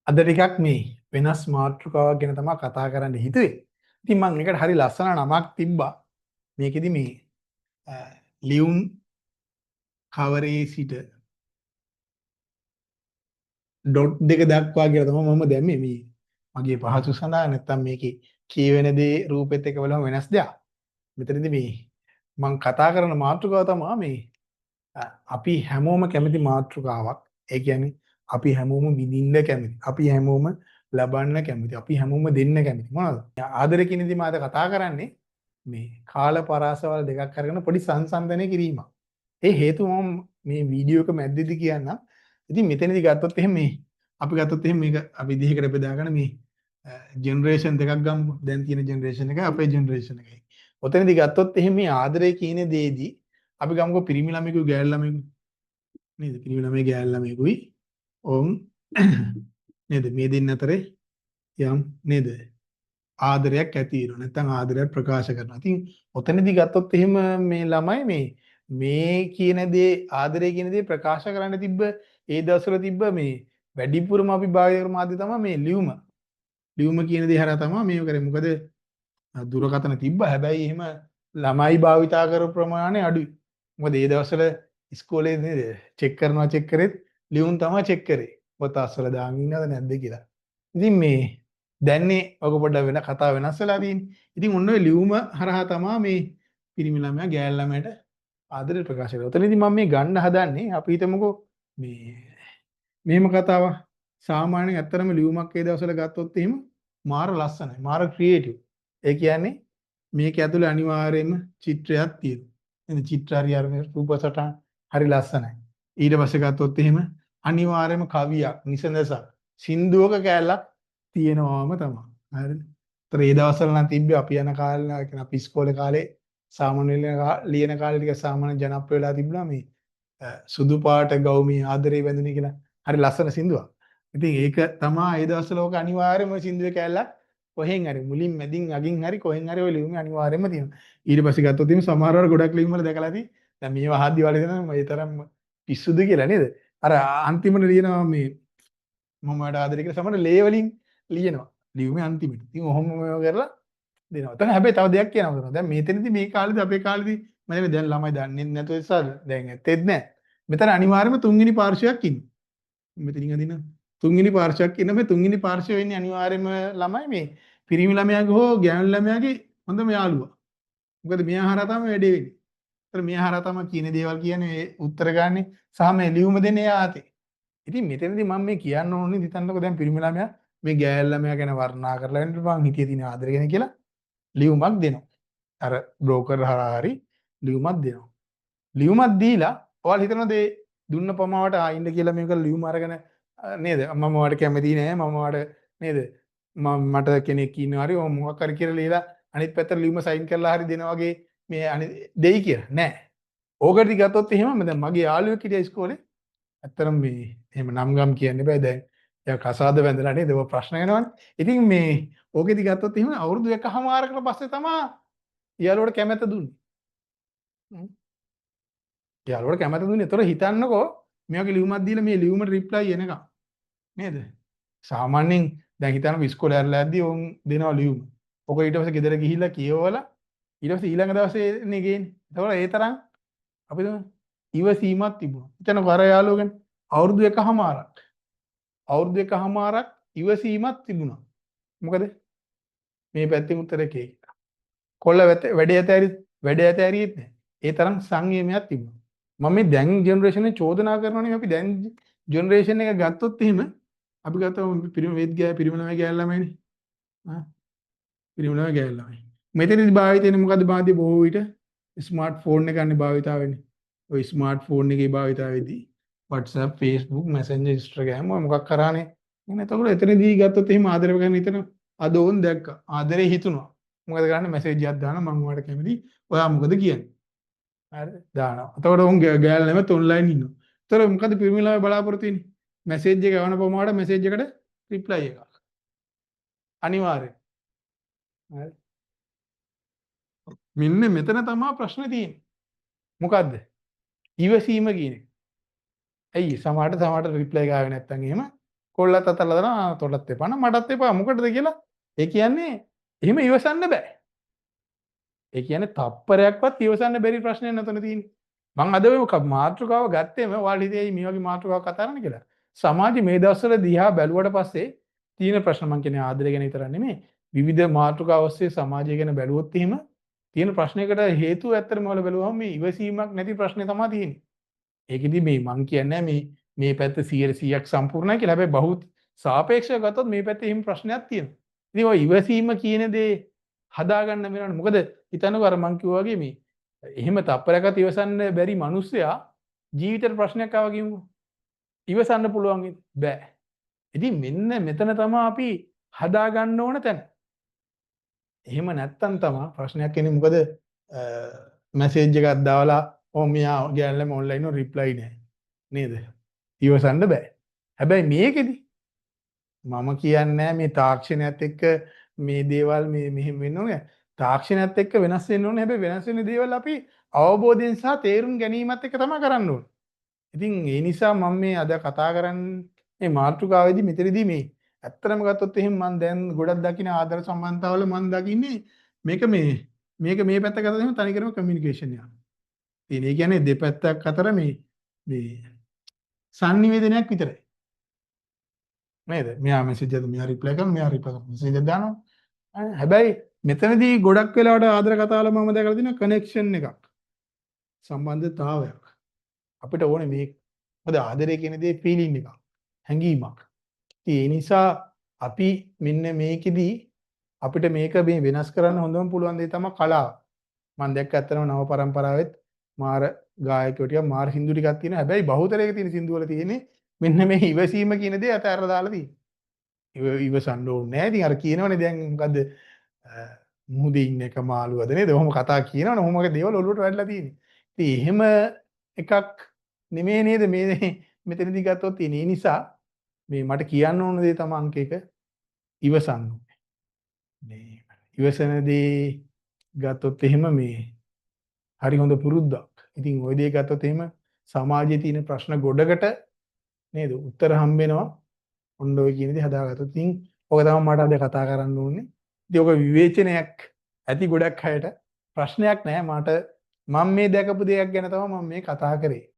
අද ටිකක් මේ වෙනස් මාතෘකාවක් ගැන තමයි කතා කරන්න හිතුවේ. ඉතින් මම ඒකට හරි ලස්සන නමක් තිබ්බා. මේකෙදි මේ ලියුම් කවරේ සිට ඩොට් දෙක දක්වා කියලා තමයි මම දැම්මේ මේ මගේ පහසු සඳහා නැත්තම් මේකේ කියවෙන දේ රූපෙත් එක්ක බලම වෙනස් දෙයක්. මෙතනදී මේ මම කතා කරන මාතෘකාව තමයි මේ අපි හැමෝම කැමති මාතෘකාවක්. ඒ කියන්නේ අපි හැමෝම විඳින්න කැමති. අපි හැමෝම ලබන්න කැමති. අපි හැමෝම දෙන්න කැමති. මොනවද? ආදර කියන දේ මාද කතා කරන්නේ මේ කාල පරාසවල් දෙකක් අරගෙන පොඩි සංසන්දනය කිරීමක්. ඒ හේතුව මම මේ වීඩියෝ එක මැද්දේදී කියන්නම්. ඉතින් මෙතනදී ගත්තොත් එහෙම මේ අපි ගත්තොත් එහෙම මේක අපි දෙකකට බෙදාගෙන මේ ජෙනරේෂන් දෙකක් ගමු. දැන් තියෙන ජෙනරේෂන් එක අපේ ජෙනරේෂන් එකයි. ඔතනදී ගත්තොත් එහෙම මේ ආදරය කියන දේදී අපි ගමුකෝ පිරිමි ළමයෙකුයි ගෑනු ළමයෙකුයි නේද? පිරිමි ළමයි ගෑනු ළමයෙකුයි ඔවුන් නේද? මේ දෙන්න අතරේ යම් නේද? ආදරයක් ඇති වෙනවා. නැත්නම් ආදරයක් ප්‍රකාශ කරනවා. ඉතින් ඔතනදී ගත්තොත් එහෙම මේ ළමයි මේ කියන දේ ආදරය කියන දේ ප්‍රකාශ කරන්න තිබ්බ ඒ දවස්වල තිබ්බ මේ වැඩිපුරම අපි භාවිත කරන මාධ්‍ය තමයි මේ ලියුම. ලියුම කියන දේ හරහා තමයි මේක කරේ. මොකද දුරකථන තිබ්බා. හැබැයි එහෙම ළමයි භාවිතා කරපු ප්‍රමාණය අඩුයි. මොකද ඒ දවස්වල ඉස්කෝලේ නේද චෙක් කරනවා චෙක් කරෙත් ලියුම් තමයි චෙක් කරේ. පොත අස්සල දාගෙන ඉන්නවද නැද්ද කියලා. ඉතින් මේ දැන්නේ ඔක පොඩ්ඩක් වෙන කතාව වෙනස් වෙලා තියෙන්නේ. ඉතින් ඔන්න ඔය ලියුම හරහා තමයි මේ පිරිමි ළමයා ගෑනු ළමයට ආදරේ ප්‍රකාශ කරන්නේ. ඔතනදී මම මේ ගන්න හදන්නේ අපි හිතමුකෝ මේ මෙහෙම කතාවක්. සාමාන්‍යයෙන් ඇත්තටම ලියුමක් ඒ දවස්වල ගත්තොත් එහෙම මාර ලස්සනයි. මාර ක්‍රියේටිව්. ඒ කියන්නේ මේක ඇතුලේ අනිවාර්යයෙන්ම චිත්‍රයක් තියෙනවා. එහෙනම් චිත්‍ර හරි අර රූප සටහන් හරි ලස්සනයි. ඊට පස්සේ ගත්තොත් එහෙම අනිවාර්යයෙන්ම කවියක්, නිසඳසක්, සින්දුවක කෑල්ලක් තියෙනවාම තමයි. හරිද? ඒතර ඒ දවස්වල නම් තිබ්බේ අපි යන කාලේ අපි ඉස්කෝලේ කාලේ සාමාන්‍ය ලියන කාලේ ටික සාමාන්‍ය ජනප්‍රිය වෙලා තිබුණා මේ සුදු පාට ගෞමී ආදරේ වැඳුනේ කියලා. හරි ලස්සන සින්දුවක්. ඉතින් ඒක තමයි ඒ දවස්වල ඔක අනිවාර්යයෙන්ම සින්දුවේ කෑල්ලක් කොහෙන් හරි මුලින් මැදින් අගින් හරි කොහෙන් හරි ඔය ලියුමේ අනිවාර්යයෙන්ම තියෙනවා. ඊට පස්සේ ගත්තොත් එහෙනම් සමහර අය ගොඩක් ලියුම් වල දැකලා ඇති. දැන් මේවා අහද්දි වල දෙනවා මේ තරම් පිස්සුද කියලා නේද? අර අන්තිමට ලියනවා මේ මම ඔයාලට ආදරේ කියලා සමහර ලේ වලින් ලියනවා. ලියුමේ අන්තිමට. ඉතින් ඔහොම මේවා කරලා දෙනවා. එතන හැබැයි තව දෙයක් කියනවා. දැන් මේතනදී මේ කාලේදී අපේ කාලේදී මම දැන් ළමයි දන්නේ නැතුව ඉස්සර දැන් ඇත්තෙත් නැහැ. මෙතන අනිවාර්යයෙන්ම තුන්වෙනි පාර්ශ්වයක් ඉන්නේ. මෙතනින් අදින තුන්වෙනි පාර්ශ්වයක් ඉන්න මේ තුන්වෙනි පාර්ශ්වය වෙන්නේ අනිවාර්යයෙන්ම ළමයි මේ පිරිමි ළමයාගේ හෝ ගෑනු ළමයාගේ හොඳම යාළුවා. මොකද මෙයා හරහා තමයි වැඩේ වෙන්නේ. ඒතර මෙයා හරහා තමයි කියන දේවල් කියන්නේ ඒ උත්තර ගන්න සහ මේ ලියුම දෙන්නේ යාතේ. ඉතින් මෙතනදී මම මේ කියන්න ඕනේ හිතන්නකෝ දැන් පිරිමි ළමයා මේ ගෑනු ළමයා ගැන වර්ණනා කරලා ඉන්න බං හිතේ තියෙන ආදරය ගැන කියලා ලියුමක් දෙනවා. අර බ්‍රෝකර් හරහා හරි ලියුමක් දෙනවා. ලියුමක් දීලා ඔයාලා හිතනද ඒ දුන්න පමාවට ආයින්න කියලා මේක ලියුම අරගෙන නේද මම ඔයාලට කැමති නෑ මම ඔයාලට නේද මට කෙනෙක් ඉන්නවා හරි මොකක් හරි කියලා ලියලා අනිත් පැත්තට ලියුම සයින් කරලා හරි දෙනා වගේ මේ දෙයි කියලා නෑ. ඕකට ගත්තොත් එහෙම දැන් මගේ යාළුවෙක් හිටියා ඉස්කෝලේ. ඇත්තටම මේ එහෙම නම් ගම් කියන්න බෑ දැන්. එයා කසාද වැඳලා නේද ඔය ප්‍රශ්න එනවනේ. ඉතින් මේ ඕකෙදි ගත්තොත් එහෙම අවුරුදු එකහමාරකට පස්සේ තමයි යාළුවට කැමැත්ත දුන්නේ. යාළුවට කැමැත්ත දුන්නේ. ඒතර හිතන්නකෝ මේ වගේ ලියුමක් දීලා මේ ලියුමට රිප්ලයි එනකම්. නේද? සාමාන්‍යයෙන් දැන් හිතන්නකෝ ඉස්කෝලේ ඇරලා යද්දි උන් දෙනවා ලියුම. ඔක ඊට පස්සේ ගෙදර ගිහිල්ලා කියවලා ඊට පස්සේ ඊළඟ දවසේ නේ ගේන්නේ. ඒතකොට ඒ තරම් අපිට ඉවසීමක් තිබුණා. හිතන්නකෝ අර යාළුවෝ ගැන අවුරුදු එකහමාරක්. අවුරුදු එකහමාරක් ඉවසීමක් තිබුණා. මොකද මේ පැත්තෙන් උත්තරේ කේ. කොල්ල වැඩේ ඇතෑරියෙත් නැහැ. ඒ තරම් සංයමයක් තිබුණා. මම මේ දැන් ජෙනරේෂන් එකේ චෝදනා කරනවානේ අපි දැන් ජෙනරේෂන් එක ගත්තොත් එහෙම අපි ගත්තම පිරිමි වේද් ගෑ පිරිමි ළමයි ගෑනු ළමයිනේ. පිරිමි ළමයි ගෑනු ළමයි. මෙතනදී භාවිත වෙන්නේ මොකද්ද මාධ්‍ය බොහෝ විට ස්මාර්ට් ෆෝන් එක ගන්න භාවිතා වෙන්නේ. ඔය ස්මාර්ට් ෆෝන් එකේ භාවිතාවේදී WhatsApp, Facebook, Messenger, Instagram මොකක් කරානේ. එහෙනම් එතකොට එතනදී ගත්තොත් එහෙම ආදරය කරන හිතන අද ඕන් දැක්කා. ආදරේ හිතුණා. මොකද කරන්නේ මැසේජ් එකක් දානවා මම ඔයාලට කැමති. ඔයා මොකද කියන්නේ? හරිද? දානවා. එතකොට උන් ගෑල් නැමෙත් ඔන්ලයින් ඉන්නවා. ඒතර මොකද පිරිමි ළමයි බලාපොරොත්තු වෙන්නේ? මැසේජ් එක යවන පොමාවට මැසේජ් එකට රිප්ලයි එකක්. අනිවාර්යයෙන්. හරි. මෙන්න මෙතන තමයි ප්‍රශ්නේ තියෙන්නේ. මොකද්ද? ඉවසීම කියන එක. ඇයි සමහරට රිප්ලයි ගාවේ නැත්තම් එහෙම කොල්ලත් අතල්ලා දානවා තොටත් එපා නම් මටත් එපා මොකටද කියලා. ඒ කියන්නේ එහෙම ඉවසන්න බෑ. ඒ කියන්නේ තප්පරයක්වත් ඉවසන්න බැරි ප්‍රශ්නයක් නතන තියෙන්නේ. මම අද ඔය මාතෘකාව ගත්තේම ඔයාලා හිතේ මේ වගේ මාතෘකාවක් කතා කරන්න කියලා. සමාජයේ මේ දවස්වල දිහා බැලුවට පස්සේ තියෙන ප්‍රශ්න මම කියන්නේ ආදරය ගැන විතරක් නෙමෙයි විවිධ මාතෘකා ඔස්සේ සමාජය ගැන බැලුවොත් එහෙම තියෙන ප්‍රශ්නයකට හේතුව ඇත්තටම ඔයාලා බැලුවම මේ ඉවසීමක් නැති ප්‍රශ්නේ තමයි තියෙන්නේ. ඒකෙදි මේ මං කියන්නේ මේ පැත්ත 100%ක් සම්පූර්ණයි කියලා. හැබැයි බහුත් සාපේක්ෂව ගත්තොත් මේ පැත්තේ එහෙම ප්‍රශ්නයක් තියෙනවා. ඉතින් ඔය ඉවසීම කියන දේ හදාගන්න වෙනවනේ. මොකද හිතන්නකෝ අර මං කිව්වා වගේ මේ එහෙම තප්පරයක්වත් ඉවසන්න බැරි මිනිස්සයා ජීවිතේට ප්‍රශ්නයක් ආවා කියමුකෝ. ඉවසන්න පුළුවන් බෑ. ඉතින් මෙන්න මෙතන තමයි අපි හදාගන්න ඕන තැන. එහෙම නැත්තම් තමයි ප්‍රශ්නයක් එන්නේ. මොකද මැසේජ් එකක් දාලා මෙයා ගෑනලම ඔන්ලයින් රිප්ලයි නැහැ. නේද? ඉවසන්න බෑ. හැබැයි මේකෙදි මම කියන්නේ මේ තාක්ෂණයත් එක්ක මේ දේවල් මෙහෙම වෙන්න ඕනේ. තාක්ෂණයත් එක්ක වෙනස් වෙන්න ඕනේ. හැබැයි වෙනස් වෙන දේවල් අපි අවබෝධයෙන් සහ තේරුම් ගැනීමත් එක්ක තමයි කරන්න ඕනේ. ඉතින් ඒ නිසා මම මේ අද කතා කරන්නේ මේ මාතෘකාවේදී මෙතනදී මේ ඇත්තටම ගත්තොත් එහෙනම් මම දැන් ගොඩක් දකින ආදර සම්බන්ධතාවල මම දකින්නේ මේක මේ පැත්ත ගත්තොත් එහෙනම් තනිකරම කමියුනිකේෂන් එක. ඒ කියන්නේ දෙපැත්තක් අතර මේ සංනිවේදනයක් විතරයි. නේද? මෙයා මෙසේජ් එකක් මෙයා රිප්ලයි කරනවා මෙයා රිප්ලයි කරනවා මෙසේජ් එකක් දානවා. හැබැයි මෙතනදී ගොඩක් වෙලාවට ආදර කතාවල මම දැකලා තියෙනවා කනෙක්ෂන් එකක්. සම්බන්ධතාවයක්. අපිට ඕනේ මේ මොකද ආදරය කියන දේ ෆීලිං එකක්. හැඟීමක්. ඒ නිසා අපි මෙන්න මේකෙදි අපිට මේක මේ වෙනස් කරන්න හොඳම පුළුවන් දේ තමයි කලාව. මම දැක්ක ඇත්තටම නව පරම්පරාවෙත් මාර ගායකයෝ ටිකක් මාර සින්දු ටිකක් තියෙනවා. හැබැයි බහුතරයක තියෙන සින්දු වල තියෙන්නේ මෙන්න මේ ඉවසීම කියන දේ අතහැරලා දාලා තියෙන්නේ. ඉවසන්න ඕනේ නැහැ. ඉතින් අර කියනවනේ දැන් මොකද්ද මුහුදේ ඉන්න එක මාළුවද නේද? ඔහොම කතා කියනවනේ. ඔහොම වගේ දේවල් ඔලුවට වැටලා තියෙන්නේ. ඉතින් එහෙම එකක් නෙමෙයි නේද මේ මෙතනදී ගත්තොත් තියෙන. ඒ නිසා මේ මට කියන්න ඕන දේ තමයි අංක 1 ඉවසන්න ඕනේ. මේ ඉවසන දේ ගත්තොත් එහෙම මේ හරි හොඳ පුරුද්දක්. ඉතින් ওই දේ ගත්තොත් එහෙම සමාජයේ තියෙන ප්‍රශ්න ගොඩකට නේද උත්තර හම්බ වෙනවා. ඔන්න ඔය කියන දේ හදාගත්තොත් ඉතින් ඔක තමයි මට අද කතා කරන්න ඕනේ. ඉතින් ඔක විවේචනයක් ඇති ගොඩක් අයට ප්‍රශ්නයක් නෑ මට මම මේ දැකපු දෙයක් ගැන තමයි මම මේ කතා කරේ.